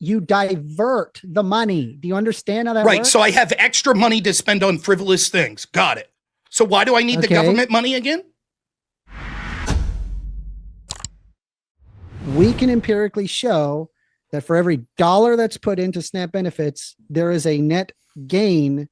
You divert the money. Do you understand how that right? works? So I have extra money to spend on frivolous things. Got it. So why do I need the government money again? We can empirically show that for every dollar that's put into SNAP benefits, there is a net gain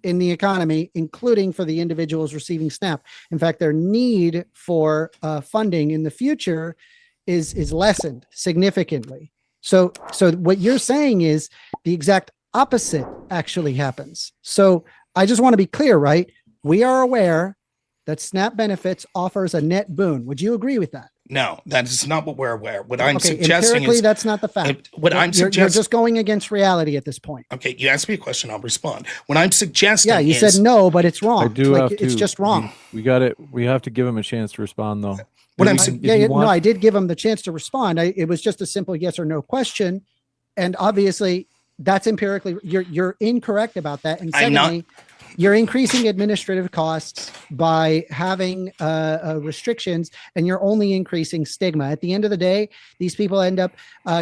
in the economy, including for the individuals receiving SNAP. In fact, their need for funding in the future is lessened significantly. So what you're saying is the exact opposite actually happens. So I just want to be clear, right? We are aware that SNAP benefits offers a net boon. Would you agree with that? No, that is not what we're aware. What I'm suggesting is that's not the fact. You're just going against reality at this point. Okay, you asked me a question, I'll respond. What I'm suggesting, you said no, but it's wrong. It's just wrong. We got it. We have to give him a chance to respond, though. I did give him the chance to respond. It was just a simple yes or no question, and obviously that's empirically you're incorrect about that. And secondly, you're increasing administrative costs by having restrictions, and you're only increasing stigma. At the end of the day, these people end up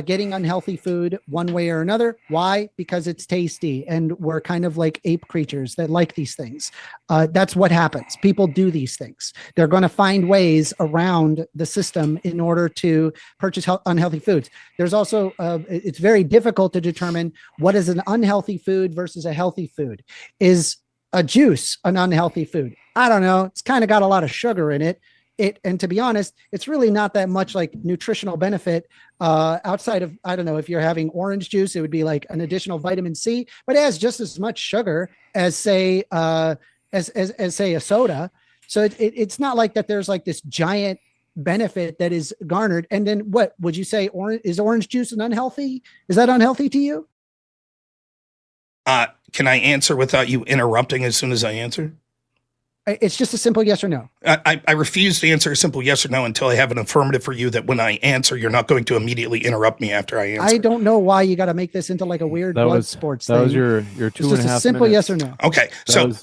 getting unhealthy food one way or another. Why? Because it's tasty, and we're kind of like ape creatures that like these things. That's what happens. People do these things. They're going to find ways around the system in order to purchase unhealthy foods. There's also, it's very difficult to determine what is an unhealthy food versus a healthy food. Is a juice an unhealthy food? I don't know. It's kind of got a lot of sugar in it. And to be honest, it's really not that much like nutritional benefit outside of, I don't know, if you're having orange juice, it would be like an additional vitamin C, but it has just as much sugar as say a soda. So it's not like that there's like this giant benefit that is garnered. And then what would you say? Is orange juice an unhealthy? Is that unhealthy to you? Can I answer without you interrupting as soon as I answer? It's just a simple yes or no. I refuse to answer a simple yes or no until I have an affirmative for you that when I answer, you're not going to immediately interrupt me after I answer. I don't know why you got to make this into like a weird blood sports thing. That was your 2.5 minutes. Simple yes or no. Okay, so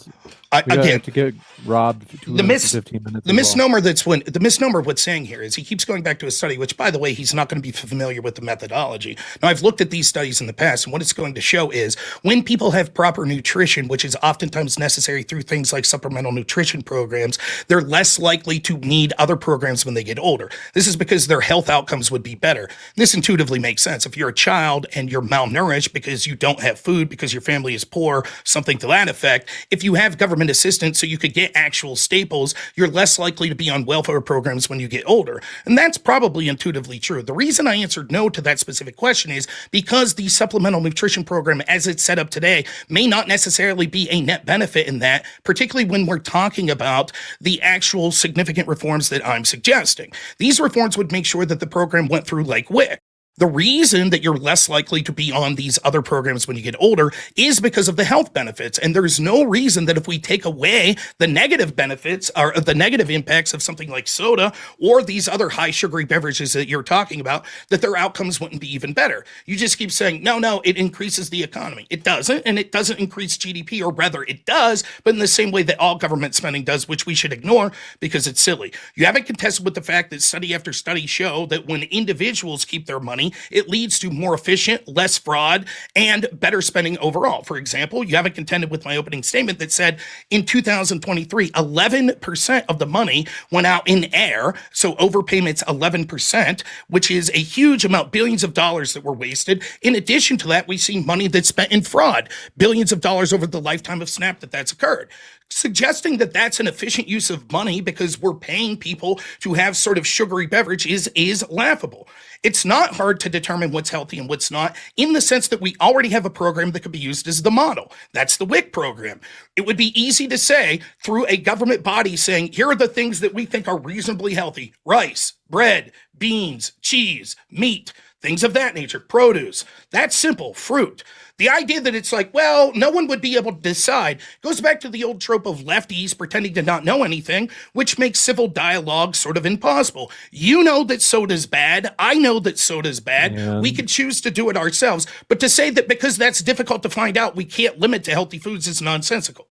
again, to get Rob the misnomer the misnomer of what's saying here is he keeps going back to a study, which by the way, he's not going to be familiar with the methodology. Now I've looked at these studies in the past, and what it's going to show is when people have proper nutrition, which is oftentimes necessary through things like supplemental nutrition programs, they're less likely to need other programs when they get older. This is because their health outcomes would be better. This intuitively makes sense. If you're a child and you're malnourished because you don't have food, because your family is poor, something to that effect, if you have government assistance so you could get actual staples, you're less likely to be on welfare programs when you get older. And that's probably intuitively true. The reason I answered no to that specific question is because the supplemental nutrition program as it's set up today may not necessarily be a net benefit in that, particularly when we're talking about the actual significant reforms that I'm suggesting. These reforms would make sure that the program went through like WIC. The reason that you're less likely to be on these other programs when you get older is because of the health benefits. And there's no reason that if we take away the negative benefits or the negative impacts of something like soda or these other high sugary beverages that you're talking about, that their outcomes wouldn't be even better. You just keep saying, no, it increases the economy. It doesn't, and it doesn't increase GDP, or rather it does, but in the same way that all government spending does, which we should ignore because it's silly. You haven't contested with the fact that study after study show that when individuals keep their money, it leads to more efficient, less fraud, and better spending overall. For example, you haven't contended with my opening statement that said in 2023, 11% of the money went out in air, so overpayments 11%, which is a huge amount, billions of dollars that were wasted. In addition to that, we see money that's spent in fraud, billions of dollars over the lifetime of SNAP that's occurred. Suggesting that that's an efficient use of money because we're paying people to have sort of sugary beverage is laughable. It's not hard to determine what's healthy and what's not in the sense that we already have a program that could be used as the model. That's the WIC program. It would be easy to say through a government body saying, here are the things that we think are reasonably healthy: rice, bread, beans, cheese, meat, things of that nature, produce. That's simple, fruit. The idea that it's like, well, no one would be able to decide goes back to the old trope of lefties pretending to not know anything, which makes civil dialogue sort of impossible. You know that soda's bad. I know that soda's bad. Yeah. We could choose to do it ourselves. But to say that because that's difficult to find out, we can't limit to healthy foods is nonsensical.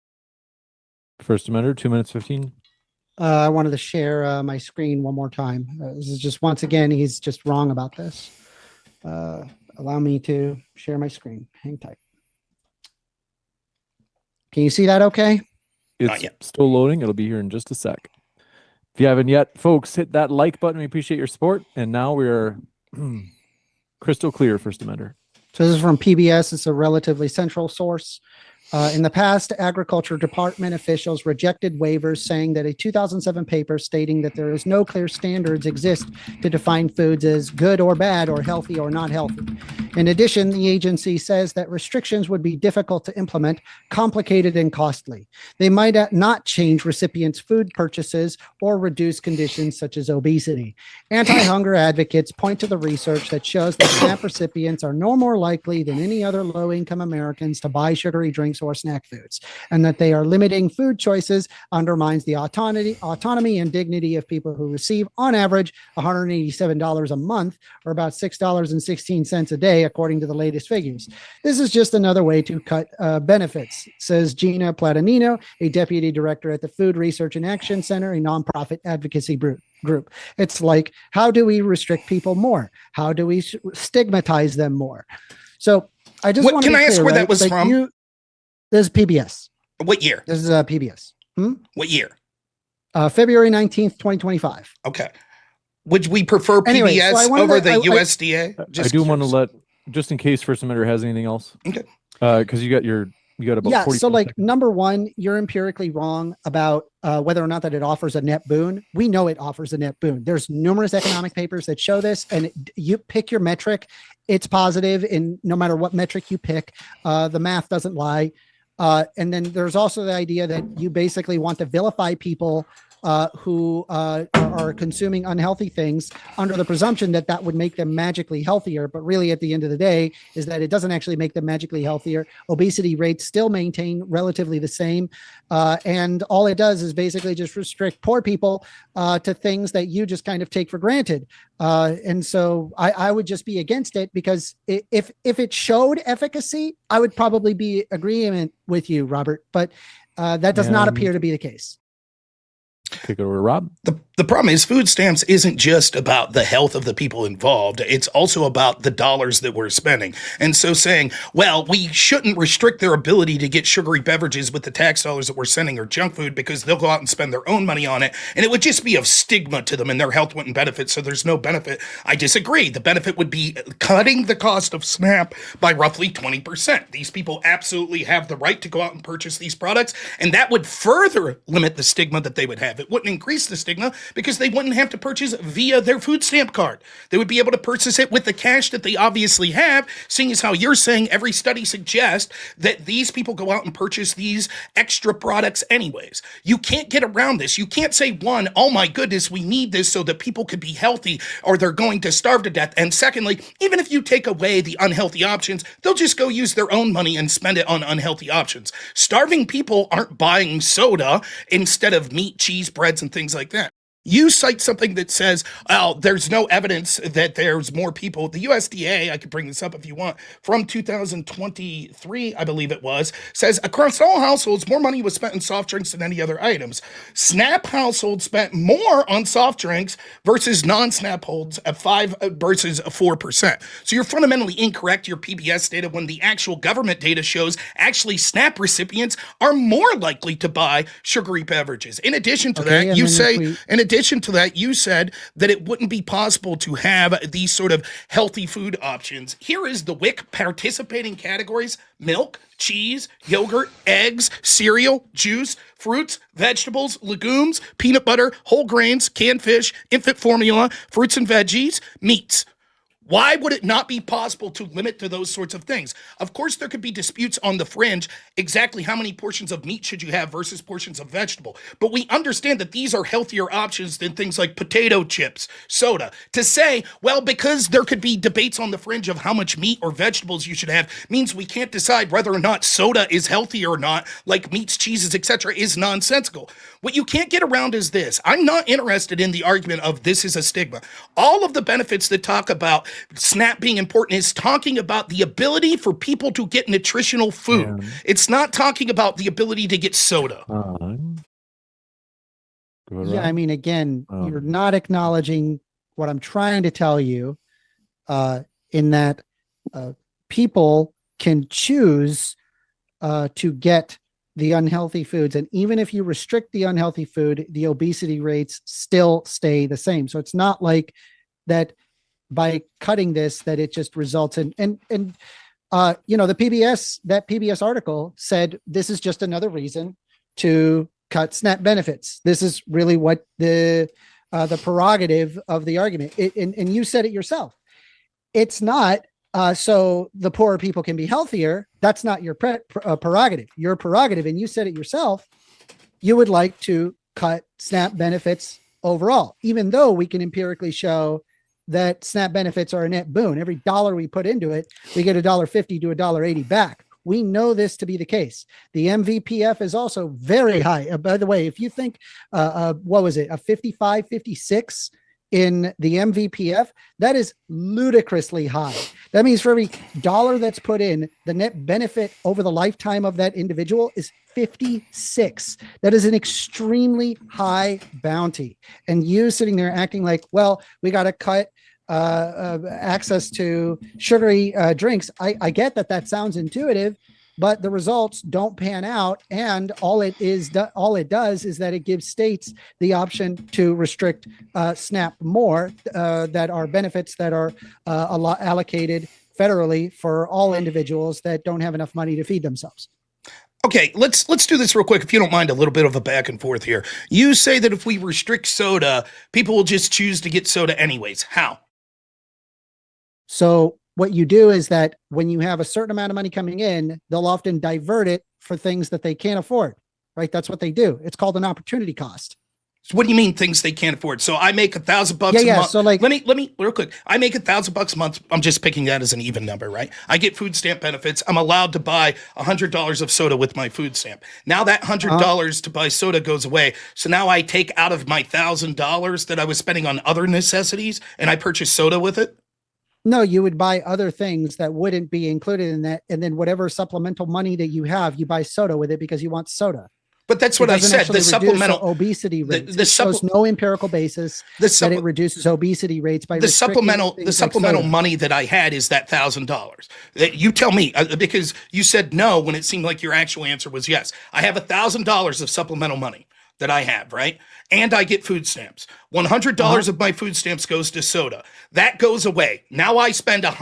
First Amendment, 2 minutes, 15. I wanted to share my screen one more time. This is just, once again, he's just wrong about this. allow me to share my screen. Hang tight. Can you see that okay? It's still loading. It'll be here in just a sec. If you haven't yet, folks, hit that like button. We appreciate your support. And now we're crystal clear, First Amender. So this is from PBS. It's a relatively central source. In the past, Agriculture Department officials rejected waivers saying that a 2007 paper stating that there is no clear standards exist to define foods as good or bad or healthy or not healthy. In addition, the agency says that restrictions would be difficult to implement, complicated, and costly. They might not change recipients' food purchases or reduce conditions such as obesity. Anti-hunger advocates point to the research that shows that SNAP recipients are no more likely than any other low-income Americans to buy sugary drinks or snack foods, and that they are limiting food choices undermines the autonomy and dignity of people who receive, on average, $187 a month, or about $6.16 a day, according to the latest figures. This is just another way to cut benefits, says Gina Platanino, a deputy director at the Food Research and Action Center, a nonprofit advocacy group. It's like, how do we restrict people more? How do we stigmatize them more? So I just want to can I ask where that was from? This is PBS. What year? This is PBS. What year? February 19th, 2025. Okay. Would we prefer PBS over the USDA? I do want to let, just in case First Amendment has anything else. Okay. Because you got about 40 so like seconds. Number one, you're empirically wrong about whether or not that it offers a net boon. We know it offers a net boon. There's numerous economic papers that show this, and you pick your metric, it's positive. And no matter what metric you pick, the math doesn't lie. And then there's also the idea that you basically want to vilify people who are consuming unhealthy things under the presumption that that would make them magically healthier. But really, at the end of the day, is that it doesn't actually make them magically healthier. Obesity rates still maintain relatively the same. And all it does is basically just restrict poor people to things that you just kind of take for granted. And so I would just be against it, because if it showed efficacy, I would probably be in agreement with you, Robert. But that does not appear to be the case. Kick it over to Rob. The problem is food stamps isn't just about the health of the people involved. It's also about the dollars that we're spending. And so saying, well, we shouldn't restrict their ability to get sugary beverages with the tax dollars that we're sending or junk food, because they'll go out and spend their own money on it. And it would just be of stigma to them, and their health wouldn't benefit. So there's no benefit. I disagree. The benefit would be cutting the cost of SNAP by roughly 20%. These people absolutely have the right to go out and purchase these products. And that would further limit the stigma that they would have. It wouldn't increase the stigma, because they wouldn't have to purchase via their food stamp card. They would be able to purchase it with the cash that they obviously have, seeing as how you're saying every study suggests that these people go out and purchase these extra products anyways. You can't get around this. You can't say, one, oh my goodness, we need this so that people could be healthy or they're going to starve to death. And secondly, even if you take away the unhealthy options, they'll just go use their own money and spend it on unhealthy options. Starving people aren't buying soda instead of meat, cheese, breads, and things like that. You cite something that says, oh, there's no evidence that there's more people. The USDA, I could bring this up if you want, from 2023, I believe it was, says across all households, more money was spent in soft drinks than any other items. SNAP households spent more on soft drinks versus non-SNAP holds at 5 versus 4%. So you're fundamentally incorrect, your PBS data, when the actual government data shows actually SNAP recipients are more likely to buy sugary beverages. In addition to that, you say, you said that it wouldn't be possible to have these sort of healthy food options. Here is the WIC participating categories: milk, cheese, yogurt, eggs, cereal, juice, fruits, vegetables, legumes, peanut butter, whole grains, canned fish, infant formula, fruits and veggies, meats. Why would it not be possible to limit to those sorts of things? Of course, there could be disputes on the fringe, exactly how many portions of meat should you have versus portions of vegetable. But we understand that these are healthier options than things like potato chips, soda. To say, well, because there could be debates on the fringe of how much meat or vegetables you should have means we can't decide whether or not soda is healthy or not, like meats, cheeses, etc., is nonsensical. What you can't get around is this. I'm not interested in the argument of this is a stigma. All of the benefits that talk about SNAP being important is talking about the ability for people to get nutritional food. Yeah. It's not talking about the ability to get soda. Yeah, I mean, again, you're not acknowledging what I'm trying to tell you, in that people can choose to get the unhealthy foods. And even if you restrict the unhealthy food, the obesity rates still stay the same. So it's not like that by cutting this, that it just results in, the PBS article said, this is just another reason to cut SNAP benefits. This is really what the prerogative of the argument. And you said it yourself. It's not so the poorer people can be healthier. That's not your prerogative. Your prerogative, and you said it yourself, you would like to cut SNAP benefits overall, even though we can empirically show that SNAP benefits are a net boon. Every dollar we put into it, we get $1.50 to $1.80 back. We know this to be the case. The MVPF is also very high. By the way, if you think, what was it, a 55, 56 in the MVPF, that is ludicrously high. That means for every dollar that's put in, the net benefit over the lifetime of that individual is 56. That is an extremely high bounty. And you sitting there acting like, well, we got to cut access to sugary drinks. I get that that sounds intuitive, but the results don't pan out. And all it does is that it gives states the option to restrict SNAP more, that are benefits that are allocated federally for all individuals that don't have enough money to feed themselves. Okay, let's do this real quick, if you don't mind, a little bit of a back and forth here. You say that if we restrict soda, people will just choose to get soda anyways. How? So what you do is that when you have a certain amount of money coming in, they'll often divert it for things that they can't afford, right? That's what they do. It's called an opportunity cost. So what do you mean things they can't afford? So I make $1,000 a month. So like, let me real quick. I make $1,000 a month. I'm just picking that as an even number, right? I get food stamp benefits. I'm allowed to buy $100 of soda with my food stamp. Now that $100 to buy soda goes away. So now I take out of my $1,000 that I was spending on other necessities and I purchase soda with it. No, you would buy other things that wouldn't be included in that. And then whatever supplemental money that you have, you buy soda with it because you want soda. But that's what I said. The supplemental obesity rates. It shows no empirical basis that it reduces obesity rates by the supplemental money that I had is that $1,000. You tell me, because you said no when it seemed like your actual answer was yes. I have $1,000 of supplemental money that I have, right? And I get food stamps. $100 of my food stamps goes to soda. That goes away. Now I spend a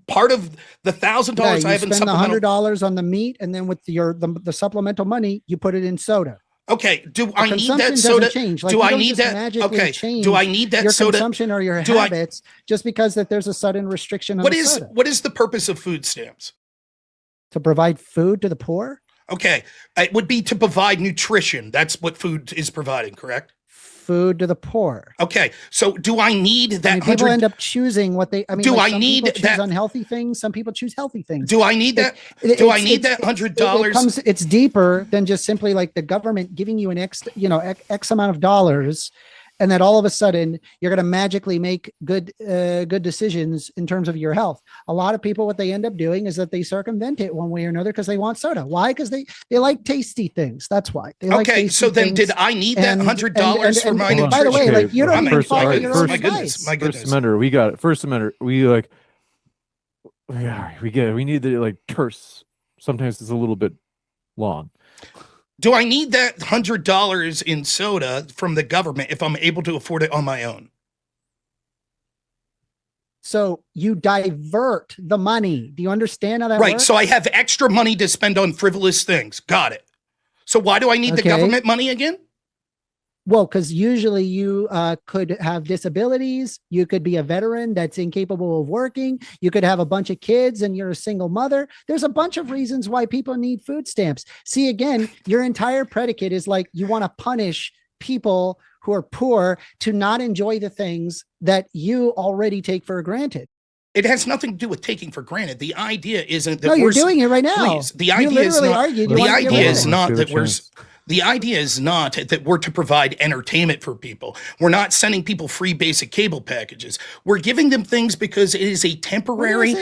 part of the $1,000 I have in supplemental. $100 on the meat, and then with the supplemental money, you put it in soda. Okay. Do I need that soda? Do I need that? Okay. Do I need that soda? Your consumption or your habits just because that there's a sudden restriction on soda. What is the purpose of food stamps? To provide food to the poor. Okay. It would be to provide nutrition. That's what food is providing, correct? Food to the poor. Okay. So do I need that? People end up choosing what they, do I need that unhealthy things? Some people choose healthy things. Do I need that? Do I need that $100? It's deeper than just simply like the government giving you an X amount of dollars. And that all of a sudden you're going to magically make good decisions in terms of your health. A lot of people, what they end up doing is that they circumvent it one way or another because they want soda. Why? Because they like tasty things. That's why. So then did I need that $100 for my nutrition? By the way, like you don't even follow your own my advice. goodness. First amendment, we got it. First amendment, we get it. We need the like terse. Sometimes it's a little bit long. Do I need that $100 in soda from the government if I'm able to afford it on my own? So you divert the money. Do you understand how that works? Right. So I have extra money to spend on frivolous things. Got it. So why do I need the government money again? Well, because usually you could have disabilities. You could be a veteran that's incapable of working. You could have a bunch of kids and you're a single mother. There's a bunch of reasons why people need food stamps. See, again, your entire predicate is like you want to punish people who are poor to not enjoy the things that you already take for granted. It has nothing to do with taking for granted. The idea isn't that you're doing it right now. Please, the idea is not that we're to provide entertainment for people. We're not sending people free basic cable packages. We're giving them things because it is a temporary,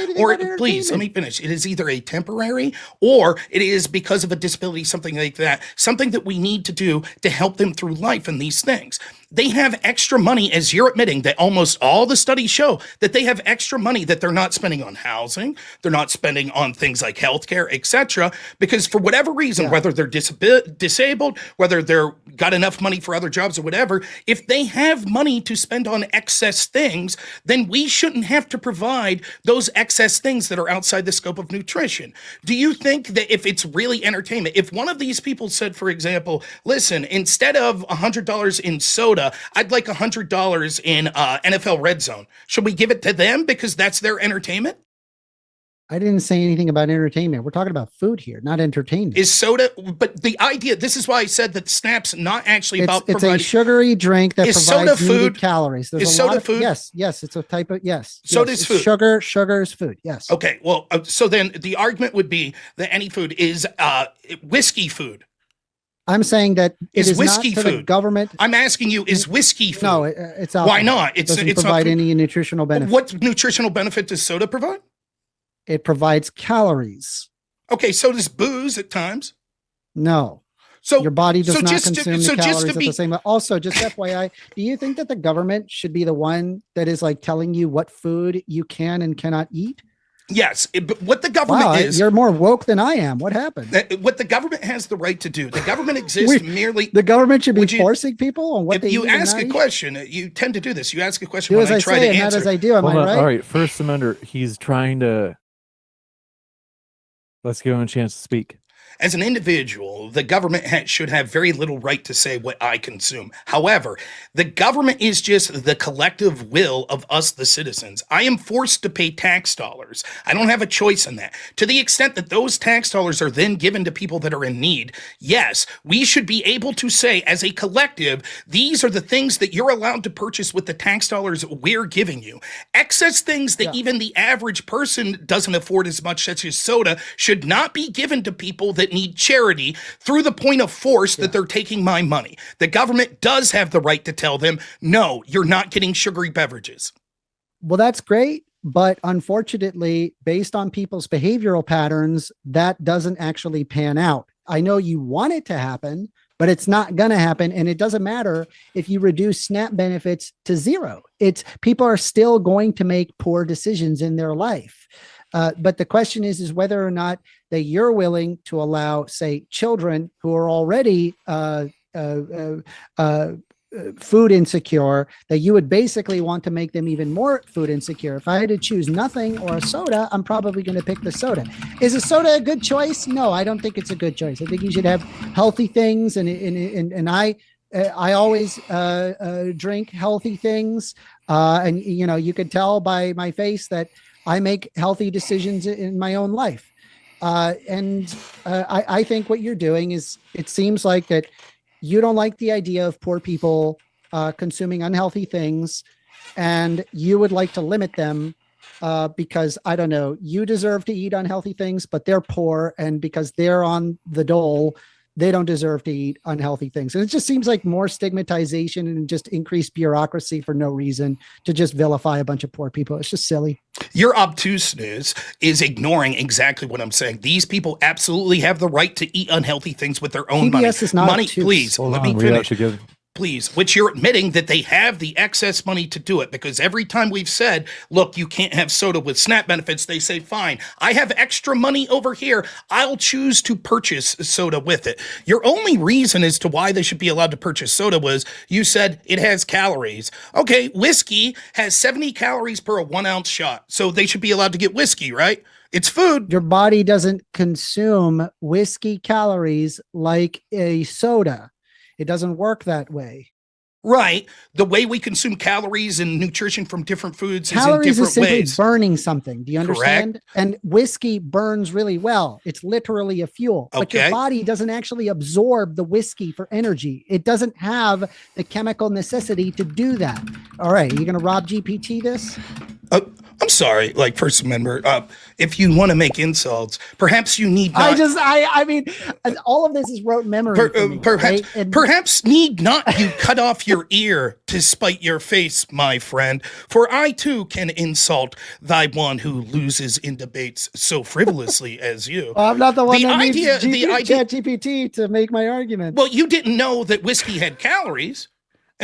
please let me finish. It is either a temporary or it is because of a disability, something like that, something that we need to do to help them through life and these things. they have extra money, as you're admitting that almost all the studies show that they have extra money that they're not spending on housing, they're not spending on things like healthcare, etc. Because for whatever reason, whether they're disabled, whether they're got enough money for other jobs or whatever, if they have money to spend on excess things, then we shouldn't have to provide those excess things that are outside the scope of nutrition. Do you think that if it's really entertainment, if one of these people said, for example, listen, instead of $100 in soda, I'd like $100 in NFL Red Zone, should we give it to them because that's their entertainment? I didn't say anything about entertainment. We're talking about food here, not entertainment. Is soda, but the idea, this is why I said that Snap's not actually about providing. It's a sugary drink that provides soda food calories. There's is a lot soda of, food? Yes, it's a type of, yes. Soda yes, is food. Sugar is food, yes. Okay, well, so then the argument would be that any food is whiskey food. I'm saying that it is whiskey not for food. the government. I'm asking you, is whiskey food? No, it's alcohol. Why not? It doesn't provide any nutritional benefit. What nutritional benefit does soda provide? It provides calories. Okay, so does booze at times. No. So your body does not consume the calories at the same. Also, just FYI, do you think that the government should be the one that is like telling you what food you can and cannot eat? Yes, but what the government is... You're more woke than I am. What happened? What the government has the right to do. The government exists merely... The government should be forcing people on what they eat. If you ask a question, you tend to do this. You ask a question do when as I try to answer. Not as I do, am I right? All right, First Amender, he's trying to... Let's give him a chance to speak. As an individual, the government should have very little right to say what I consume. However, the government is just the collective will of us, the citizens. I am forced to pay tax dollars. I don't have a choice in that. To the extent that those tax dollars are then given to people that are in need, yes, we should be able to say as a collective, these are the things that you're allowed to purchase with the tax dollars we're giving you. Excess things that even the average person doesn't afford as much, such as soda, should not be given to people that need charity through the point of force that they're taking my money. The government does have the right to tell them, no, you're not getting sugary beverages. Well, that's great. But unfortunately, based on people's behavioral patterns, that doesn't actually pan out. I know you want it to happen, but it's not going to happen. And it doesn't matter if you reduce SNAP benefits to zero. People are still going to make poor decisions in their life. But the question is whether or not that you're willing to allow, say, children who are already food insecure, that you would basically want to make them even more food insecure. If I had to choose nothing or a soda, I'm probably going to pick the soda. Is a soda a good choice? No, I don't think it's a good choice. I think you should have healthy things, and I always drink healthy things, and you could tell by my face that I make healthy decisions in my own life. I think what you're doing is, it seems like that you don't like the idea of poor people consuming unhealthy things, and you would like to limit them because, I don't know, you deserve to eat unhealthy things, but they're poor, and because they're on the dole, they don't deserve to eat unhealthy things. And it just seems like more stigmatization and just increased bureaucracy for no reason to just vilify a bunch of poor people. It's just silly. Your obtuseness is ignoring exactly what I'm saying. These people absolutely have the right to eat unhealthy things with their own money. Is not money, obtuse. please, let me finish. Please, which you're admitting that they have the excess money to do it, because every time we've said, look, you can't have soda with SNAP benefits, they say, fine, I have extra money over here, I'll choose to purchase soda with it. Your only reason as to why they should be allowed to purchase soda was you said it has calories. Okay, whiskey has 70 calories per 1 ounce shot, so they should be allowed to get whiskey, right? It's food. Your body doesn't consume whiskey calories like a soda. It doesn't work that way. Right. The way we consume calories and nutrition from different foods calories is in different is simply ways. Burning something. Do you understand? Correct. And whiskey burns really well. It's literally a fuel. Okay. But your body doesn't actually absorb the whiskey for energy. It doesn't have the chemical necessity to do that. All right. Are you going to Rob GPT this? I'm sorry, like First Amendment, if you want to make insults, perhaps you need not. I mean, all of this is rote memory. Perhaps need not you cut off your ear to spite your face, my friend, for I too can insult thy one who loses in debates so frivolously as you. Well, I'm not the one the that idea, needs ChatGPT to make my argument. Well, you didn't know that whiskey had calories.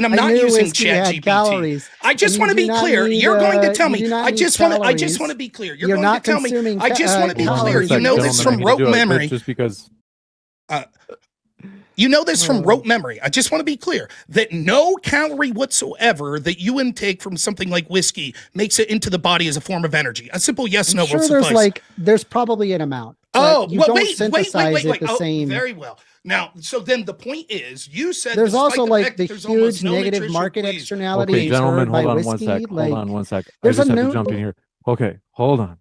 and I'm I not knew using whiskey had ChatGPT. calories. I just And want to you be do not clear. need, You're going to tell you me. do not I need just want calories. to be clear. You're going not to tell me. consuming I just want to be Hold on one clear. You second, know this gentlemen, from I need to rote do it, memory. just because. You know this from Oh. rote memory. I just want to be clear that no calorie whatsoever that you intake from something like whiskey makes it into the body as a form of energy. A simple yes, I'm no sure will there's suffice. there's probably an amount. Oh, you well, don't wait. synthesize it the Oh, same. very well. Now, so then the point is, you said There's despite also the like fact the that there's almost huge no negative nutritional market please. externality Okay, gentlemen, incurred by hold on whiskey. one sec. Like, Hold on one sec. I there's just a have to new- jump in here. Okay, hold on.